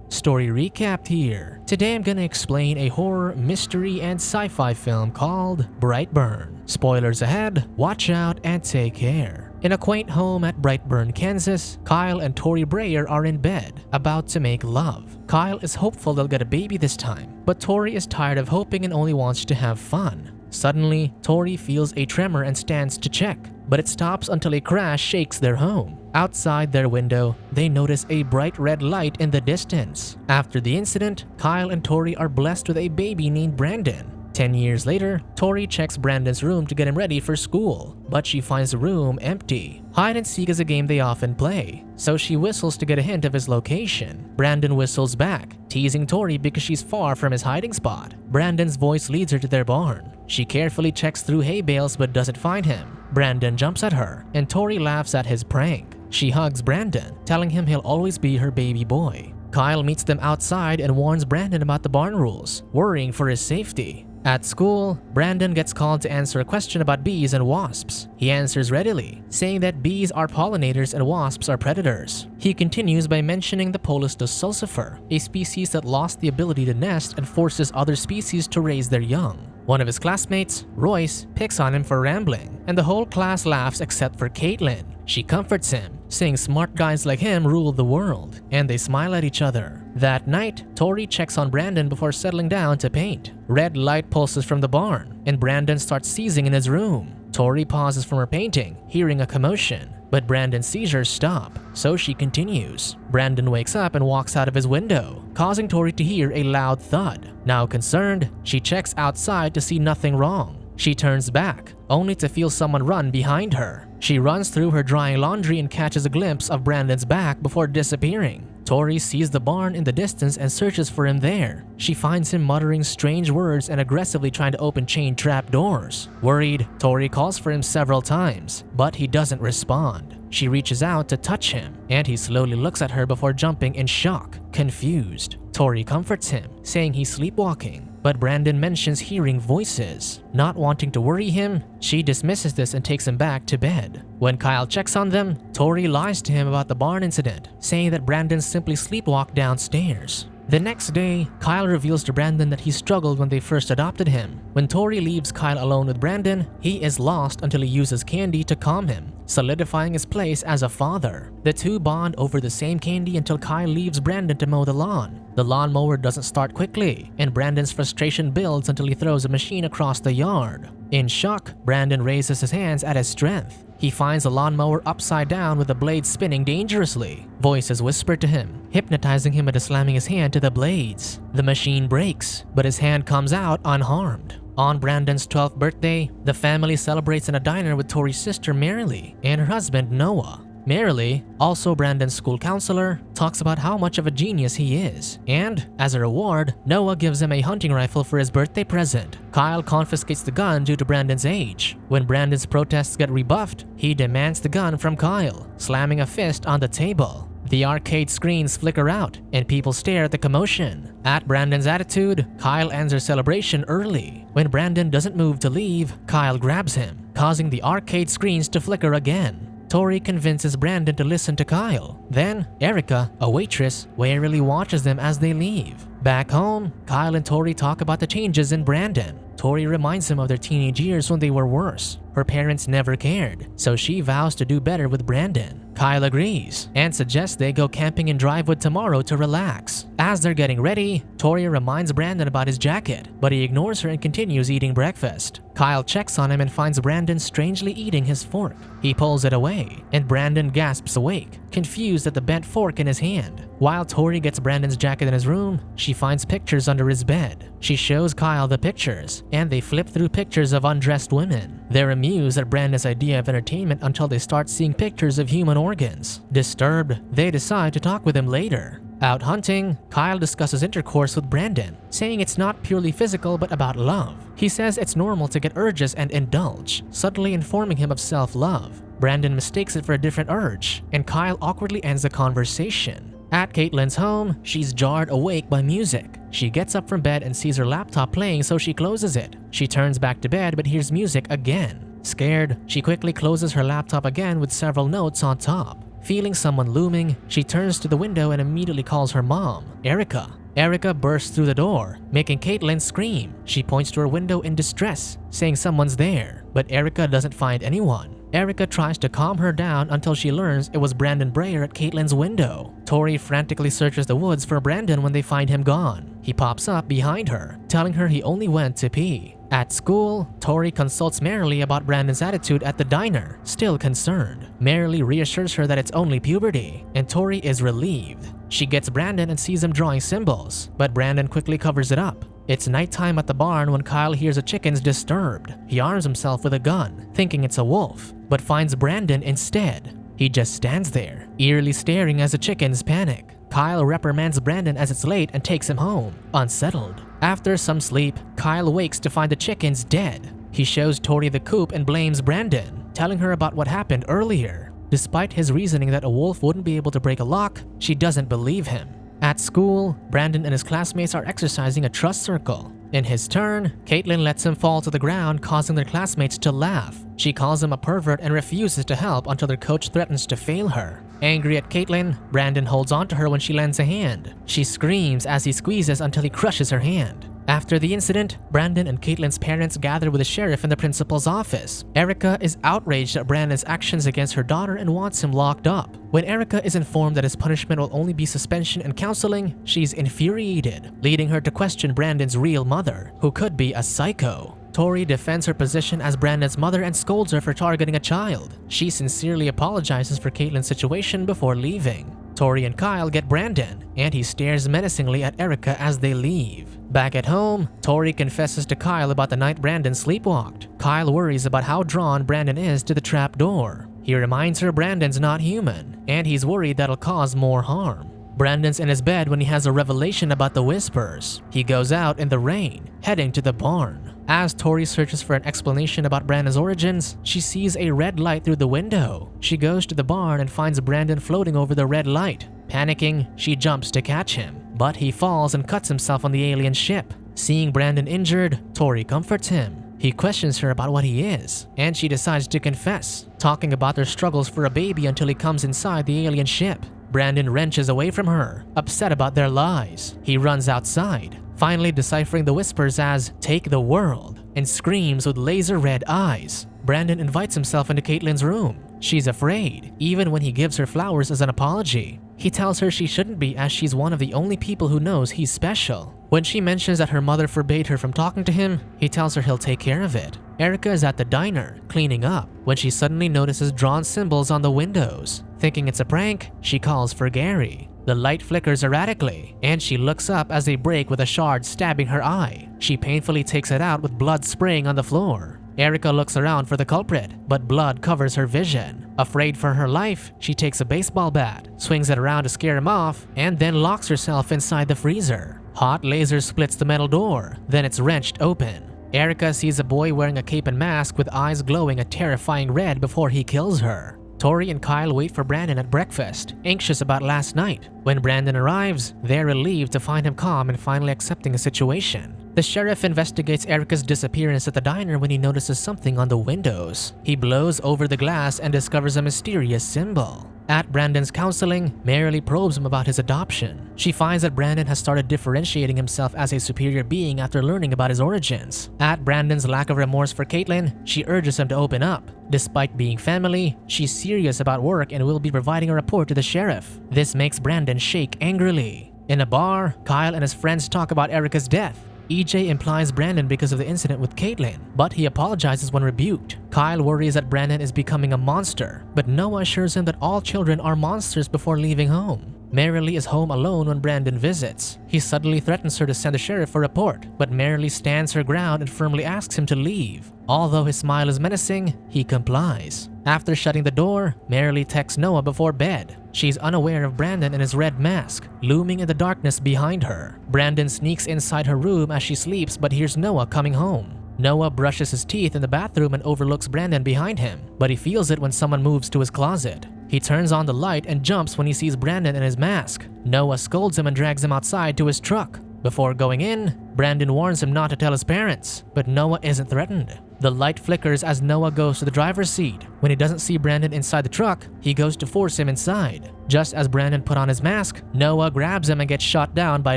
Story recapped here. Today I'm gonna explain a horror, mystery, and sci-fi film called Brightburn. Spoilers ahead, watch out and take care. In a quaint home at Brightburn, Kansas, Kyle and Tori Breyer are in bed, about to make love. Kyle is hopeful they'll get a baby this time, but Tori is tired of hoping and only wants to have fun. Suddenly, Tori feels a tremor and stands to check, but it stops until a crash shakes their home. Outside their window, they notice a bright red light in the distance. After the incident, Kyle and Tori are blessed with a baby named Brandon. 10 years later, Tori checks Brandon's room to get him ready for school, but she finds the room empty. Hide and seek is a game they often play, so she whistles to get a hint of his location. Brandon whistles back, teasing Tori because she's far from his hiding spot. Brandon's voice leads her to their barn. She carefully checks through hay bales but doesn't find him. Brandon jumps at her, and Tori laughs at his prank. She hugs Brandon, telling him he'll always be her baby boy. Kyle meets them outside and warns Brandon about the barn rules, worrying for his safety. At school, Brandon gets called to answer a question about bees and wasps. He answers readily, saying that bees are pollinators and wasps are predators. He continues by mentioning the Polistus sulcifer, a species that lost the ability to nest and forces other species to raise their young. One of his classmates, Royce, picks on him for rambling, and the whole class laughs except for Caitlin. She comforts him, saying smart guys like him rule the world, and they smile at each other. That night, Tori checks on Brandon before settling down to paint. Red light pulses from the barn, and Brandon starts seizing in his room. Tori pauses from her painting, hearing a commotion, but Brandon's seizures stop, so she continues. Brandon wakes up and walks out of his window, causing Tori to hear a loud thud. Now concerned, she checks outside to see nothing wrong. She turns back, only to feel someone run behind her. She runs through her drying laundry and catches a glimpse of Brandon's back before disappearing. Tori sees the barn in the distance and searches for him there. She finds him muttering strange words and aggressively trying to open chain trap doors. Worried, Tori calls for him several times, but he doesn't respond. She reaches out to touch him, and he slowly looks at her before jumping in shock, confused. Tori comforts him, saying he's sleepwalking, but Brandon mentions hearing voices. Not wanting to worry him, she dismisses this and takes him back to bed. When Kyle checks on them, Tori lies to him about the barn incident, saying that Brandon simply sleepwalked downstairs. The next day, Kyle reveals to Brandon that he struggled when they first adopted him. When Tori leaves Kyle alone with Brandon, he is lost until he uses candy to calm him, solidifying his place as a father. The two bond over the same candy until Kyle leaves Brandon to mow the lawn. The lawnmower doesn't start quickly, and Brandon's frustration builds until he throws a machine across the yard. In shock, Brandon raises his hands at his strength. He finds the lawnmower upside down with the blades spinning dangerously. Voices whisper to him, hypnotizing him into slamming his hand to the blades. The machine breaks, but his hand comes out unharmed. On Brandon's 12th birthday, the family celebrates in a diner with Tori's sister Marilee and her husband Noah. Marilee, also Brandon's school counselor, talks about how much of a genius he is, and as a reward, Noah gives him a hunting rifle for his birthday present. Kyle confiscates the gun due to Brandon's age. When Brandon's protests get rebuffed, he demands the gun from Kyle, slamming a fist on the table. The arcade screens flicker out, and people stare at the commotion. At Brandon's attitude, Kyle ends her celebration early. When Brandon doesn't move to leave, Kyle grabs him, causing the arcade screens to flicker again. Tori convinces Brandon to listen to Kyle. Then, Erica, a waitress, warily watches them as they leave. Back home, Kyle and Tori talk about the changes in Brandon. Tori reminds him of their teenage years when they were worse. Her parents never cared, so she vows to do better with Brandon. Kyle agrees and suggests they go camping in Drivewood tomorrow to relax. As they're getting ready, Tori reminds Brandon about his jacket, but he ignores her and continues eating breakfast. Kyle checks on him and finds Brandon strangely eating his fork. He pulls it away, and Brandon gasps awake, confused at the bent fork in his hand. While Tori gets Brandon's jacket in his room, she finds pictures under his bed. She shows Kyle the pictures, and they flip through pictures of undressed women. They're amused at Brandon's idea of entertainment until they start seeing pictures of human organs. Disturbed, they decide to talk with him later. Out hunting, Kyle discusses intercourse with Brandon, saying it's not purely physical but about love. He says it's normal to get urges and indulge, subtly informing him of self-love. Brandon mistakes it for a different urge, and Kyle awkwardly ends the conversation. At Caitlin's home, she's jarred awake by music. She gets up from bed and sees her laptop playing, so she closes it. She turns back to bed but hears music again. Scared, she quickly closes her laptop again with several notes on top. Feeling someone looming, she turns to the window and immediately calls her mom, Erica. Erica bursts through the door, making Caitlin scream. She points to her window in distress, saying someone's there, but Erica doesn't find anyone. Erica tries to calm her down until she learns it was Brandon Breyer at Caitlin's window. Tori frantically searches the woods for Brandon when they find him gone. He pops up behind her, telling her he only went to pee. At school, Tori consults Marilee about Brandon's attitude at the diner, still concerned. Marilee reassures her that it's only puberty, and Tori is relieved. She gets Brandon and sees him drawing symbols, but Brandon quickly covers it up. It's nighttime at the barn when Kyle hears the chickens disturbed. He arms himself with a gun, thinking it's a wolf, but finds Brandon instead. He just stands there, eerily staring as the chickens panic. Kyle reprimands Brandon as it's late and takes him home, unsettled. After some sleep, Kyle wakes to find the chickens dead. He shows Tori the coop and blames Brandon, telling her about what happened earlier. Despite his reasoning that a wolf wouldn't be able to break a lock, she doesn't believe him. At school, Brandon and his classmates are exercising a trust circle. In his turn, Caitlin lets him fall to the ground, causing their classmates to laugh. She calls him a pervert and refuses to help until their coach threatens to fail her. Angry at Caitlin, Brandon holds onto her when she lends a hand. She screams as he squeezes until he crushes her hand. After the incident, Brandon and Caitlin's parents gather with the sheriff in the principal's office. Erica is outraged at Brandon's actions against her daughter and wants him locked up. When Erica is informed that his punishment will only be suspension and counseling, she's infuriated, leading her to question Brandon's real mother, who could be a psycho. Tori defends her position as Brandon's mother and scolds her for targeting a child. She sincerely apologizes for Caitlin's situation before leaving. Tori and Kyle get Brandon, and he stares menacingly at Erica as they leave. Back at home, Tori confesses to Kyle about the night Brandon sleepwalked. Kyle worries about how drawn Brandon is to the trap door. He reminds her Brandon's not human, and he's worried that'll cause more harm. Brandon's in his bed when he has a revelation about the whispers. He goes out in the rain, heading to the barn. As Tori searches for an explanation about Brandon's origins, she sees a red light through the window. She goes to the barn and finds Brandon floating over the red light. Panicking, she jumps to catch him, but he falls and cuts himself on the alien ship. Seeing Brandon injured, Tori comforts him. He questions her about what he is, and she decides to confess, talking about their struggles for a baby until he comes inside the alien ship. Brandon wrenches away from her, upset about their lies. He runs outside, finally deciphering the whispers as "take the world," and screams with laser red eyes. Brandon invites himself into Caitlin's room. She's afraid, even when he gives her flowers as an apology. He tells her she shouldn't be, as she's one of the only people who knows he's special. When she mentions that her mother forbade her from talking to him, he tells her he'll take care of it. Erica is at the diner, cleaning up, when she suddenly notices drawn symbols on the windows. Thinking it's a prank, she calls for Gary. The light flickers erratically, and she looks up as they break with a shard stabbing her eye. She painfully takes it out with blood spraying on the floor. Erica looks around for the culprit, but blood covers her vision. Afraid for her life, she takes a baseball bat, swings it around to scare him off, and then locks herself inside the freezer. Hot laser splits the metal door, then it's wrenched open. Erica sees a boy wearing a cape and mask with eyes glowing a terrifying red before he kills her. Tori and Kyle wait for Brandon at breakfast, anxious about last night. When Brandon arrives, they're relieved to find him calm and finally accepting the situation. The sheriff investigates Erica's disappearance at the diner when he notices something on the windows. He blows over the glass and discovers a mysterious symbol. At Brandon's counseling, Marilee probes him about his adoption. She finds that Brandon has started differentiating himself as a superior being after learning about his origins. At Brandon's lack of remorse for Caitlin, she urges him to open up. Despite being family, she's serious about work and will be providing a report to the sheriff. This makes Brandon shake angrily. In a bar, Kyle and his friends talk about Erica's death. EJ implies Brandon because of the incident with Caitlin, but he apologizes when rebuked. Kyle worries that Brandon is becoming a monster, but Noah assures him that all children are monsters before leaving home. Marilee is home alone when Brandon visits. He suddenly threatens her to send the sheriff a report, but Marilee stands her ground and firmly asks him to leave. Although his smile is menacing, he complies. After shutting the door, Marilee texts Noah before bed. She's unaware of Brandon and his red mask, looming in the darkness behind her. Brandon sneaks inside her room as she sleeps but hears Noah coming home. Noah brushes his teeth in the bathroom and overlooks Brandon behind him, but he feels it when someone moves to his closet. He turns on the light and jumps when he sees Brandon in his mask. Noah scolds him and drags him outside to his truck. Before going in, Brandon warns him not to tell his parents, but Noah isn't threatened. The light flickers as Noah goes to the driver's seat. When he doesn't see Brandon inside the truck, he goes to force him inside. Just as Brandon put on his mask, Noah grabs him and gets shot down by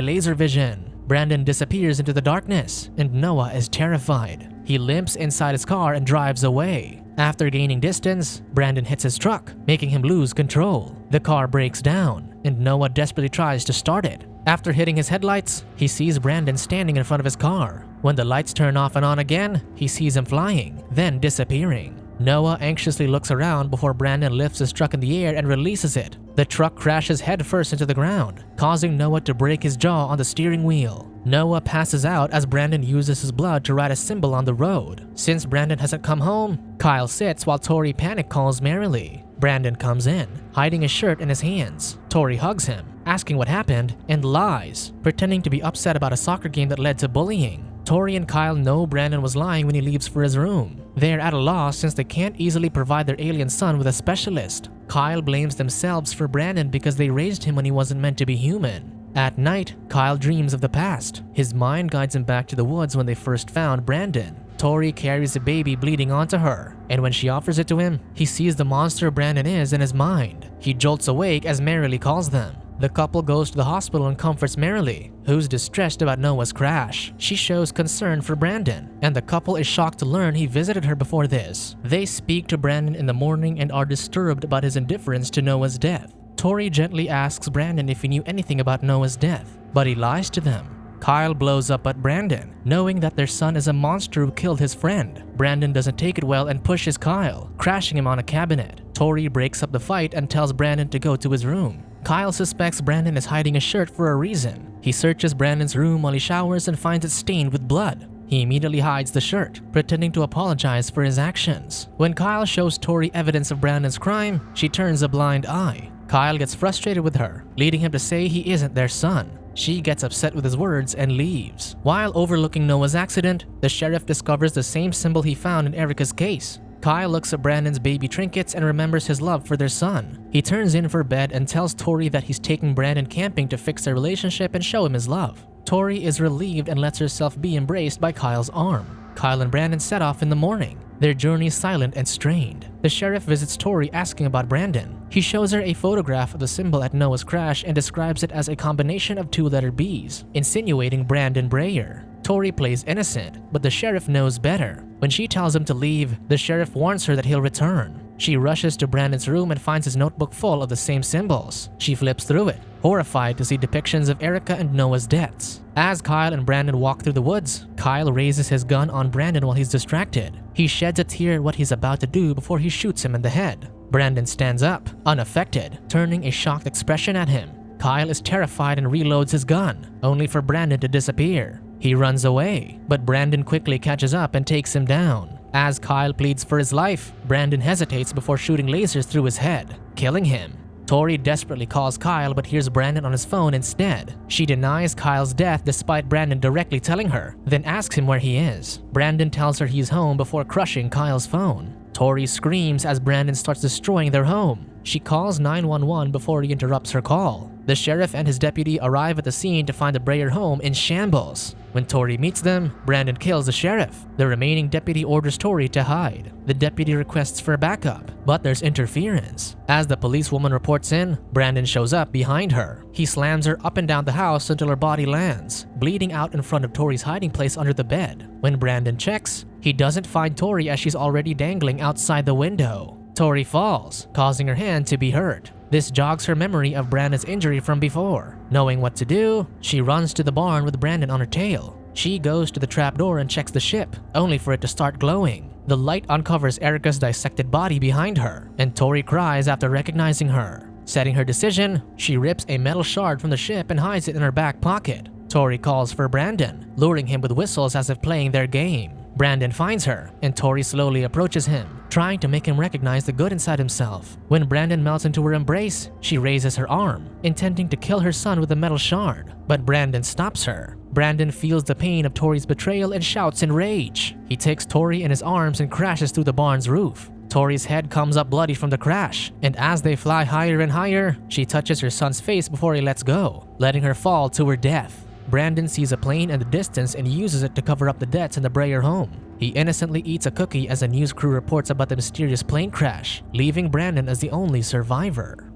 laser vision. Brandon disappears into the darkness, and Noah is terrified. He limps inside his car and drives away. After gaining distance, Brandon hits his truck, making him lose control. The car breaks down, and Noah desperately tries to start it. After hitting his headlights, he sees Brandon standing in front of his car. When the lights turn off and on again, he sees him flying, then disappearing. Noah anxiously looks around before Brandon lifts his truck in the air and releases it. The truck crashes headfirst into the ground, causing Noah to break his jaw on the steering wheel. Noah passes out as Brandon uses his blood to write a symbol on the road. Since Brandon hasn't come home, Kyle sits while Tori panic calls merrily. Brandon comes in, hiding his shirt in his hands. Tori hugs him, asking what happened, and lies, pretending to be upset about a soccer game that led to bullying. Tori and Kyle know Brandon was lying when he leaves for his room. They're at a loss since they can't easily provide their alien son with a specialist. Kyle blames themselves for Brandon because they raised him when he wasn't meant to be human. At night, Kyle dreams of the past. His mind guides him back to the woods when they first found Brandon. Tori carries a baby bleeding onto her, and when she offers it to him, he sees the monster Brandon is in his mind. He jolts awake as Merrily calls them. The couple goes to the hospital and comforts Merrily, who's distressed about Noah's crash. She shows concern for Brandon, and the couple is shocked to learn he visited her before this. They speak to Brandon in the morning and are disturbed about his indifference to Noah's death. Tori gently asks Brandon if he knew anything about Noah's death, but he lies to them. Kyle blows up at Brandon, knowing that their son is a monster who killed his friend. Brandon doesn't take it well and pushes Kyle, crashing him on a cabinet. Tori breaks up the fight and tells Brandon to go to his room. Kyle suspects Brandon is hiding a shirt for a reason. He searches Brandon's room while he showers and finds it stained with blood. He immediately hides the shirt, pretending to apologize for his actions. When Kyle shows Tori evidence of Brandon's crime, she turns a blind eye. Kyle gets frustrated with her, leading him to say he isn't their son. She gets upset with his words and leaves. While overlooking Noah's accident, the sheriff discovers the same symbol he found in Erica's case. Kyle looks at Brandon's baby trinkets and remembers his love for their son. He turns in for bed and tells Tori that he's taking Brandon camping to fix their relationship and show him his love. Tori is relieved and lets herself be embraced by Kyle's arm. Kyle and Brandon set off in the morning, their journey silent and strained. The sheriff visits Tori asking about Brandon. He shows her a photograph of the symbol at Noah's crash and describes it as a combination of two-letter B's, insinuating Brandon Breyer. Tori plays innocent, but the sheriff knows better. When she tells him to leave, the sheriff warns her that he'll return. She rushes to Brandon's room and finds his notebook full of the same symbols. She flips through it, horrified to see depictions of Erica and Noah's deaths. As Kyle and Brandon walk through the woods, Kyle raises his gun on Brandon while he's distracted. He sheds a tear at what he's about to do before he shoots him in the head. Brandon stands up, unaffected, turning a shocked expression at him. Kyle is terrified and reloads his gun, only for Brandon to disappear. He runs away, but Brandon quickly catches up and takes him down. As Kyle pleads for his life, Brandon hesitates before shooting lasers through his head, killing him. Tori desperately calls Kyle but hears Brandon on his phone instead. She denies Kyle's death despite Brandon directly telling her, then asks him where he is. Brandon tells her he's home before crushing Kyle's phone. Tori screams as Brandon starts destroying their home. She calls 911 before he interrupts her call. The sheriff and his deputy arrive at the scene to find the Breyer home in shambles. When Tori meets them, Brandon kills the sheriff. The remaining deputy orders Tori to hide. The deputy requests for backup, but there's interference. As the policewoman reports in, Brandon shows up behind her. He slams her up and down the house until her body lands, bleeding out in front of Tori's hiding place under the bed. When Brandon checks, he doesn't find Tori as she's already dangling outside the window. Tori falls, causing her hand to be hurt. This jogs her memory of Brandon's injury from before. Knowing what to do, she runs to the barn with Brandon on her tail. She goes to the trapdoor and checks the ship, only for it to start glowing. The light uncovers Erica's dissected body behind her, and Tori cries after recognizing her. Setting her decision, she rips a metal shard from the ship and hides it in her back pocket. Tori calls for Brandon, luring him with whistles as if playing their game. Brandon finds her, and Tori slowly approaches him, trying to make him recognize the good inside himself. When Brandon melts into her embrace, she raises her arm, intending to kill her son with a metal shard. But Brandon stops her. Brandon feels the pain of Tori's betrayal and shouts in rage. He takes Tori in his arms and crashes through the barn's roof. Tori's head comes up bloody from the crash, and as they fly higher and higher, she touches her son's face before he lets go, letting her fall to her death. Brandon sees a plane in the distance and uses it to cover up the deaths in the Breyer home. He innocently eats a cookie as a news crew reports about the mysterious plane crash, leaving Brandon as the only survivor.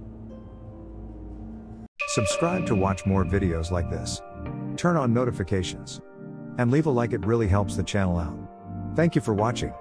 Subscribe to watch more videos like this. Turn on notifications. And leave a like, it really helps the channel out. Thank you for watching.